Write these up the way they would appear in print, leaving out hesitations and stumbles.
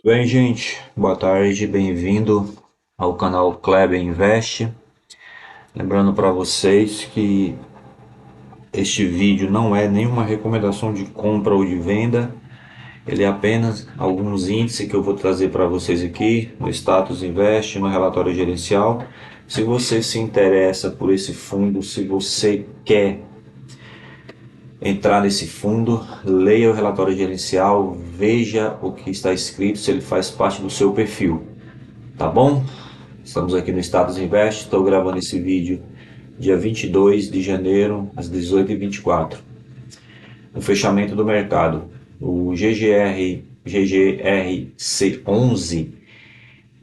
Bem, gente, boa tarde, bem-vindo ao canal Kleber Invest. Lembrando para vocês que este vídeo não é nenhuma recomendação de compra ou de venda, ele é apenas alguns índices que eu vou trazer para vocês aqui no Status Invest, no relatório gerencial. Se você se interessa por esse fundo, se você quer entrar nesse fundo, leia o relatório gerencial, veja o que está escrito, se ele faz parte do seu perfil, tá bom? Estamos aqui no Status Invest, estou gravando esse vídeo dia 22 de janeiro, às 18h24. No fechamento do mercado, o GGRC11,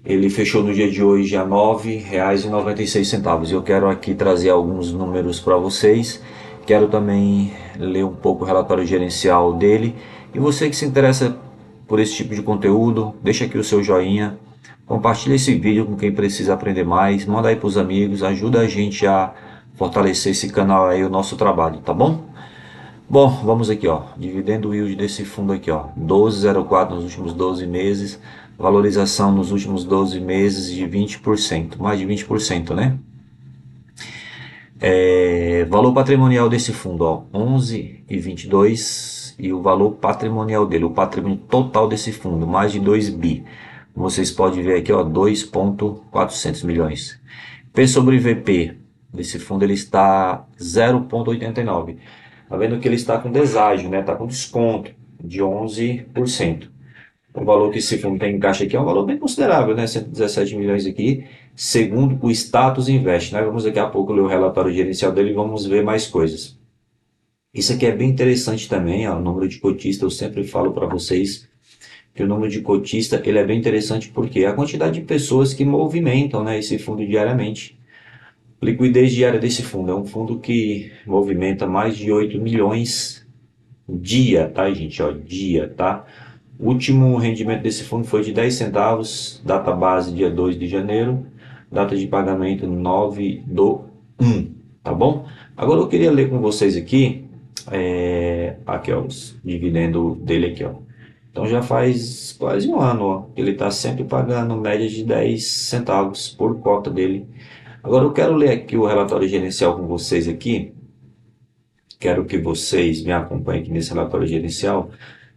ele fechou no dia de hoje a R$ 9,96. Eu quero aqui trazer alguns números para vocês, quero também ler um pouco o relatório gerencial dele. E você que se interessa por esse tipo de conteúdo, deixa aqui o seu joinha, compartilha esse vídeo com quem precisa aprender mais, manda aí para os amigos, ajuda a gente a fortalecer esse canal aí, o nosso trabalho, tá bom? Bom, vamos aqui, ó, dividendo yield desse fundo aqui, ó, 12,04 nos últimos 12 meses, valorização nos últimos 12 meses de 20%, mais de 20%, né? Valor patrimonial desse fundo, ó, 11,22 e o valor patrimonial dele, o patrimônio total desse fundo, mais de 2 bi. Vocês podem ver aqui, ó, 2,400 milhões. P sobre VP desse fundo ele está 0,89. Tá vendo que ele está com deságio, né? Está com desconto de 11%. O valor que esse fundo tem em caixa aqui é um valor bem considerável, né? 117 milhões aqui, segundo o Status Invest. Nós vamos daqui a pouco ler o relatório gerencial dele e vamos ver mais coisas. Isso aqui é bem interessante também, ó, o número de cotistas. Eu sempre falo para vocês que o número de cotista ele é bem interessante porque a quantidade de pessoas que movimentam, né, esse fundo diariamente. Liquidez diária desse fundo é um fundo que movimenta mais de 8 milhões dia, tá, gente? Ó, dia, tá? O último rendimento desse fundo foi de 10 centavos, data base dia 2 de janeiro, data de pagamento 9/1, tá bom? Agora eu queria ler com vocês aqui, aqui ó, os dividendos dele aqui, ó. Então já faz quase um ano, ó, que ele está sempre pagando média de 10 centavos por cota dele. Agora eu quero ler aqui o relatório gerencial com vocês aqui. Quero que vocês me acompanhem aqui nesse relatório gerencial.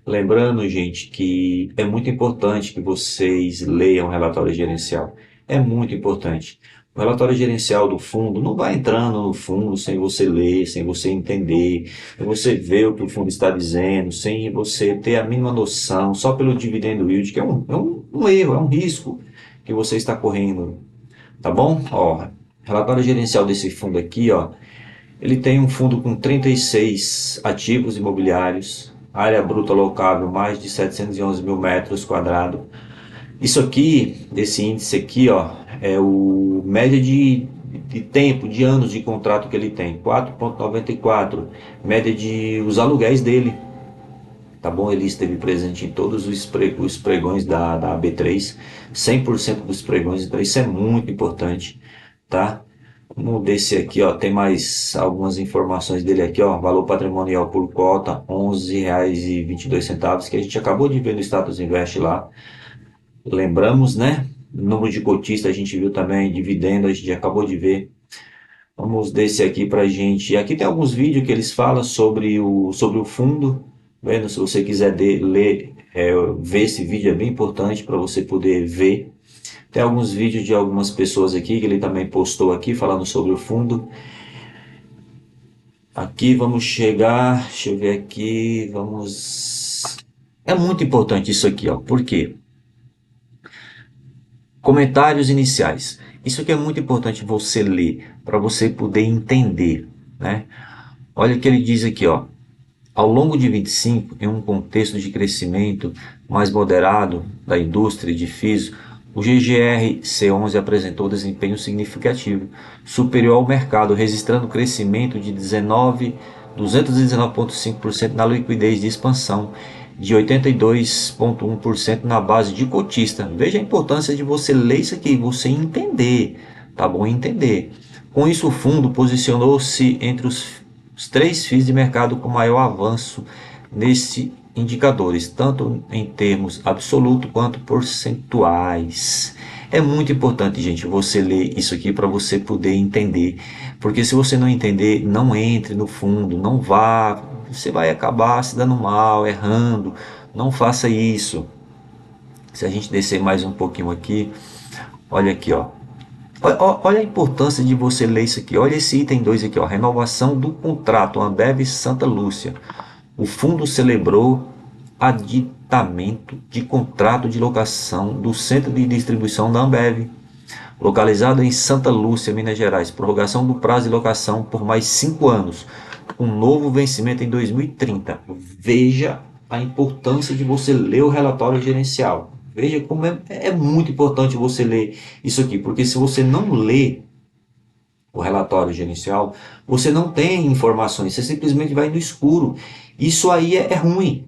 Lembrando, gente, que é muito importante que vocês leiam o relatório gerencial. É muito importante. O relatório gerencial do fundo não vai entrando no fundo sem você ler, sem você entender, sem você ver o que o fundo está dizendo, sem você ter a mínima noção, só pelo dividendo yield, que é um erro, é um risco que você está correndo. Tá bom? Ó, relatório gerencial desse fundo aqui, ó, ele tem um fundo com 36 ativos imobiliários, área bruta locável mais de 711 mil metros quadrados. Isso aqui, desse índice aqui, ó, é o média de tempo, de anos de contrato que ele tem, 4,94, média de os aluguéis dele, tá bom? Ele esteve presente em todos os pregões da AB3, 100% dos pregões, então isso é muito importante, tá? Vamos desse aqui, ó, tem mais algumas informações dele aqui, ó, valor patrimonial por cota, R$ 11,22, que a gente acabou de ver no Status Invest lá. Lembramos, né? Número de cotistas a gente viu também, dividendo a gente acabou de ver. Vamos desse aqui pra gente. E aqui tem alguns vídeos que eles falam sobre o fundo. Vendo, se você quiser ler, ver esse vídeo é bem importante para você poder ver. Tem alguns vídeos de algumas pessoas aqui que ele também postou aqui falando sobre o fundo. Aqui vamos chegar, deixa eu ver aqui, vamos... É muito importante isso aqui, ó. Por quê? Comentários iniciais. Isso aqui é muito importante você ler, para você poder entender, né? Olha o que ele diz aqui, ó. Ao longo de 25, em um contexto de crescimento mais moderado da indústria de edifícios, o GGR-C11 apresentou desempenho significativo, superior ao mercado, registrando crescimento de 219,5% na liquidez de expansão, de 82,1% na base de cotista. Veja a importância de você ler isso aqui, você entender, tá bom? Entender. Com isso, o fundo posicionou-se entre os três FIIs de mercado com maior avanço nesse indicadores, tanto em termos absolutos quanto percentuais. É muito importante, gente, você ler isso aqui para você poder entender, porque se você não entender, não entre no fundo, não vá, você vai acabar se dando mal, errando. Não faça isso. Se a gente descer mais um pouquinho aqui, olha aqui, ó. Olha a importância de você ler isso aqui. Olha esse item 2 aqui, ó. Renovação do contrato Ambev Santa Lúcia. O fundo celebrou aditamento de contrato de locação do centro de distribuição da Ambev, localizado em Santa Lúcia, Minas Gerais. Prorrogação do prazo de locação por mais 5 anos. Um novo vencimento em 2030. Veja a importância de você ler o relatório gerencial. Veja como é muito importante você ler isso aqui, porque se você não lê o relatório gerencial, você não tem informações, você simplesmente vai no escuro. Isso aí é ruim,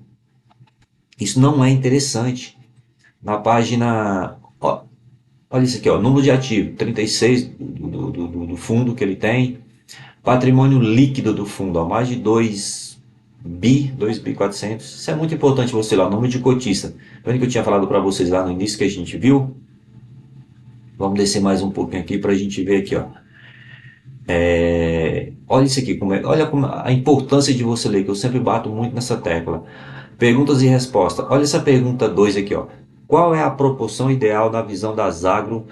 isso não é interessante. Na página, ó, olha isso aqui, ó, número de ativo, 36 do fundo que ele tem, patrimônio líquido do fundo, ó, mais de 2 bi 400. Isso é muito importante você lá, número de cotista. Lembra que eu tinha falado para vocês lá no início que a gente viu? Vamos descer mais um pouquinho aqui para a gente ver aqui, ó. Olha isso aqui, olha como a importância de você ler, que eu sempre bato muito nessa tecla. Perguntas e respostas. Olha essa pergunta 2 aqui, ó. Qual é a proporção ideal na visão da Zagro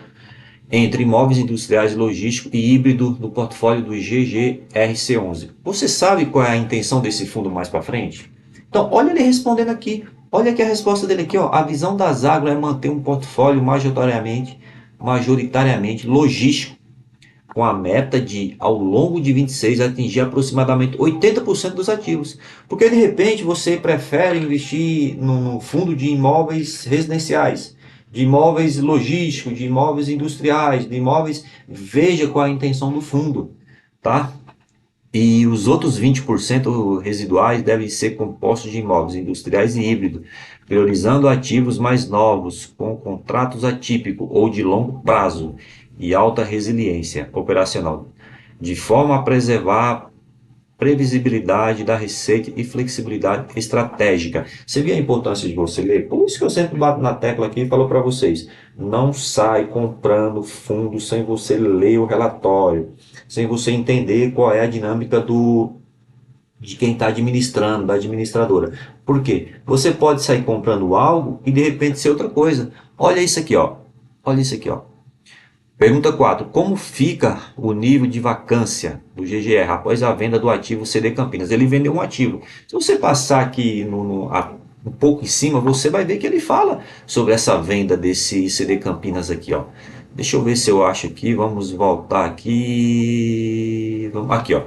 entre imóveis industriais, logístico e híbrido no portfólio do GGRC11? Você sabe qual é a intenção desse fundo mais para frente? Então, olha ele respondendo aqui. Olha aqui a resposta dele aqui, ó. A visão da Zagro é manter um portfólio majoritariamente logístico, com a meta de, ao longo de 26, atingir aproximadamente 80% dos ativos. Porque de repente você prefere investir no fundo de imóveis residenciais, de imóveis logísticos, de imóveis industriais, de imóveis. Veja qual é a intenção do fundo, tá? E os outros 20% residuais devem ser compostos de imóveis industriais e híbridos, priorizando ativos mais novos, com contratos atípicos ou de longo prazo e alta resiliência operacional, de forma a preservar previsibilidade da receita e flexibilidade estratégica. Você viu a importância de você ler? Por isso que eu sempre bato na tecla aqui e falo para vocês, não sai comprando fundo sem você ler o relatório, sem você entender qual é a dinâmica de quem está administrando, da administradora. Por quê? Você pode sair comprando algo e de repente ser outra coisa. Olha isso aqui, ó. Olha isso aqui, ó. Pergunta 4. Como fica o nível de vacância do GGR após a venda do ativo CD Campinas? Ele vendeu um ativo. Se você passar aqui um pouco em cima, você vai ver que ele fala sobre essa venda desse CD Campinas aqui, ó. Deixa eu ver se eu acho aqui. Vamos voltar aqui. Aqui, ó.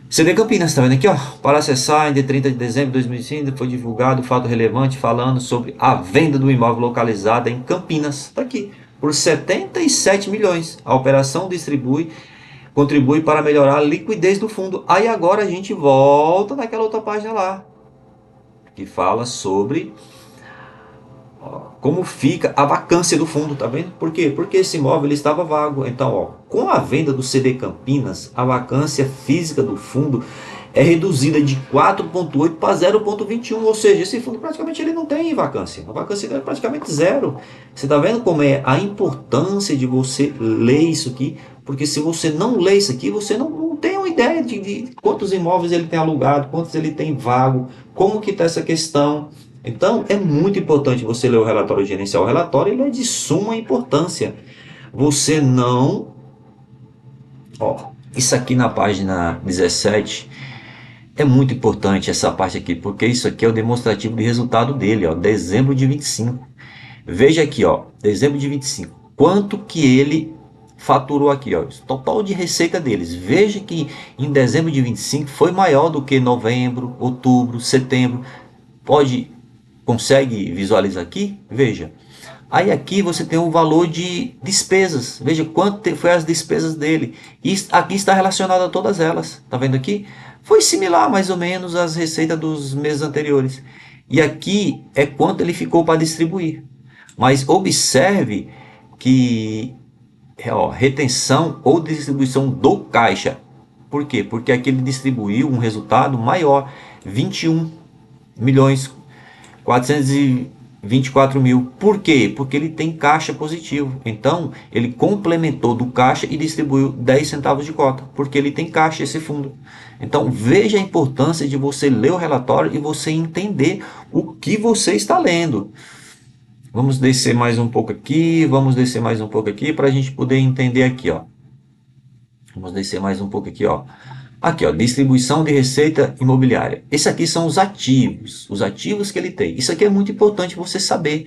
CD Campinas, tá vendo aqui, ó? Para acessar, em dia 30 de dezembro de 2005, foi divulgado fato relevante falando sobre a venda do imóvel localizado em Campinas. Tá aqui, por 77 milhões. A operação contribui para melhorar a liquidez do fundo. Aí agora a gente volta naquela outra página lá, que fala sobre como fica a vacância do fundo, tá vendo? Por quê? Porque esse imóvel ele estava vago. Então, ó, com a venda do CD Campinas, a vacância física do fundo é reduzida de 4,8 para 0,21, ou seja, esse fundo praticamente ele não tem vacância. A vacância é praticamente zero. Você está vendo como é a importância de você ler isso aqui? Porque se você não lê isso aqui, você não tem uma ideia de quantos imóveis ele tem alugado, quantos ele tem vago, como que está essa questão. Então, é muito importante você ler o relatório gerencial. O relatório ele é de suma importância. Você não... Ó, isso aqui na página 17 é muito importante, essa parte aqui, porque isso aqui é o demonstrativo de resultado dele, ó, dezembro de 25. Veja aqui, ó, dezembro de 25. Quanto que ele faturou aqui, ó, total de receita deles. Veja que em dezembro de 25 foi maior do que novembro, outubro, setembro. Consegue visualizar aqui? Veja. Aí aqui você tem o valor de despesas. Veja quanto foi as despesas dele. E aqui está relacionado a todas elas. Tá vendo aqui? Foi similar mais ou menos às receitas dos meses anteriores. E aqui é quanto ele ficou para distribuir. Mas observe que retenção ou distribuição do caixa. Por quê? Porque aqui ele distribuiu um resultado maior, 21. milhões, 424 mil. Por quê? Porque ele tem caixa positivo. Então, ele complementou do caixa e distribuiu 10 centavos de cota, porque ele tem caixa esse fundo. Então, veja a importância de você ler o relatório e você entender o que você está lendo. Vamos descer mais um pouco aqui, vamos descer mais um pouco aqui para a gente poder entender aqui, ó. Vamos descer mais um pouco aqui, ó. Aqui, ó, distribuição de receita imobiliária. Esses aqui são os ativos que ele tem. Isso aqui é muito importante você saber.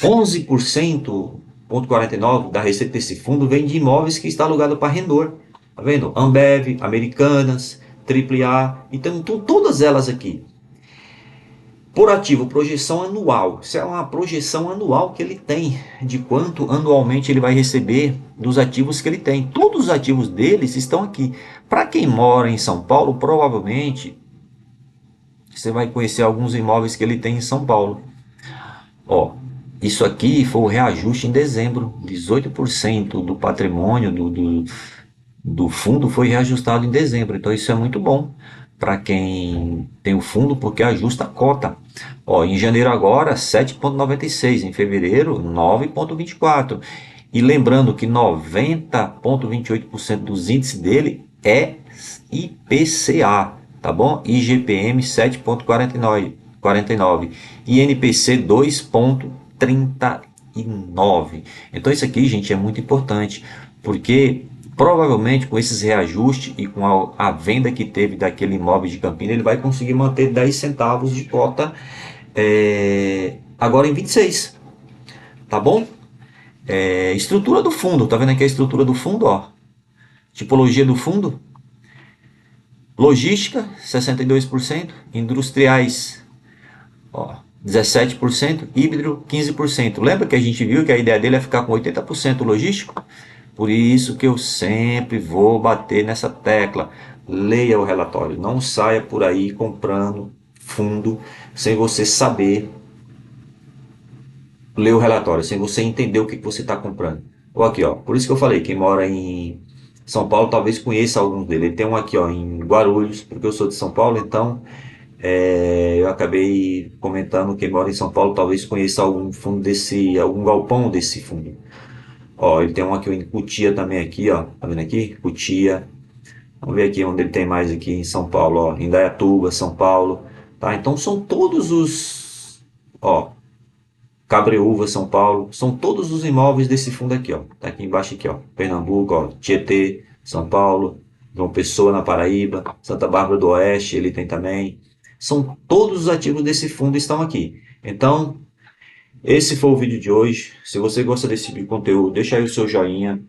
11,49% da receita desse fundo vem de imóveis que está alugado para arrendador. Tá vendo? Ambev, Americanas, AAA, então todas elas aqui. Por ativo, projeção anual. Isso é uma projeção anual que ele tem, de quanto anualmente ele vai receber dos ativos que ele tem. Todos os ativos deles estão aqui. Para quem mora em São Paulo, provavelmente você vai conhecer alguns imóveis que ele tem em São Paulo. Ó, isso aqui foi o reajuste em dezembro. 18% do patrimônio do fundo foi reajustado em dezembro. Então isso é muito bom para quem tem o fundo, porque ajusta a cota. Ó, em janeiro agora 7,96, em fevereiro 9,24. E lembrando que 90,28% dos índices dele é IPCA, tá bom? IGPM 7,49 e NPC 2,39. Então isso aqui, gente, é muito importante, porque provavelmente com esses reajustes e com a venda que teve daquele imóvel de Campina, ele vai conseguir manter 10 centavos de cota agora em 26, tá bom? Estrutura do fundo, tá vendo aqui a estrutura do fundo, ó? Tipologia do fundo: logística 62%, industriais, ó, 17%, híbrido 15%. Lembra que a gente viu que a ideia dele é ficar com 80% logístico? Por isso que eu sempre vou bater nessa tecla. Leia o relatório, não saia por aí comprando fundo sem você saber ler o relatório, sem você entender o que você está comprando. Ou aqui, ó, por isso que eu falei, quem mora em São Paulo talvez conheça alguns dele. Ele tem um aqui, ó, em Guarulhos, porque eu sou de São Paulo, então eu acabei comentando, quem mora em São Paulo talvez conheça algum fundo desse, algum galpão desse fundo. Ó, ele tem um aqui em Cotia também aqui, ó, tá vendo aqui? Cotia. Vamos ver aqui onde ele tem mais aqui em São Paulo, ó, Indaiatuba, São Paulo, tá? Então são todos os, ó, Cabreúva, São Paulo, são todos os imóveis desse fundo aqui, ó. Tá aqui embaixo aqui, ó. Pernambuco, ó, Tietê, São Paulo, João Pessoa na Paraíba, Santa Bárbara do Oeste, ele tem também. São todos os ativos desse fundo estão aqui. Então, esse foi o vídeo de hoje. Se você gosta desse tipo de conteúdo, deixa aí o seu joinha.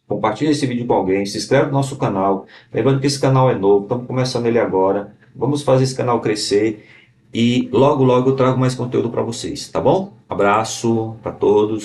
Compartilha esse vídeo com alguém, se inscreve no nosso canal. Lembrando que esse canal é novo, estamos começando ele agora. Vamos fazer esse canal crescer e logo logo eu trago mais conteúdo para vocês, tá bom? Abraço para todos.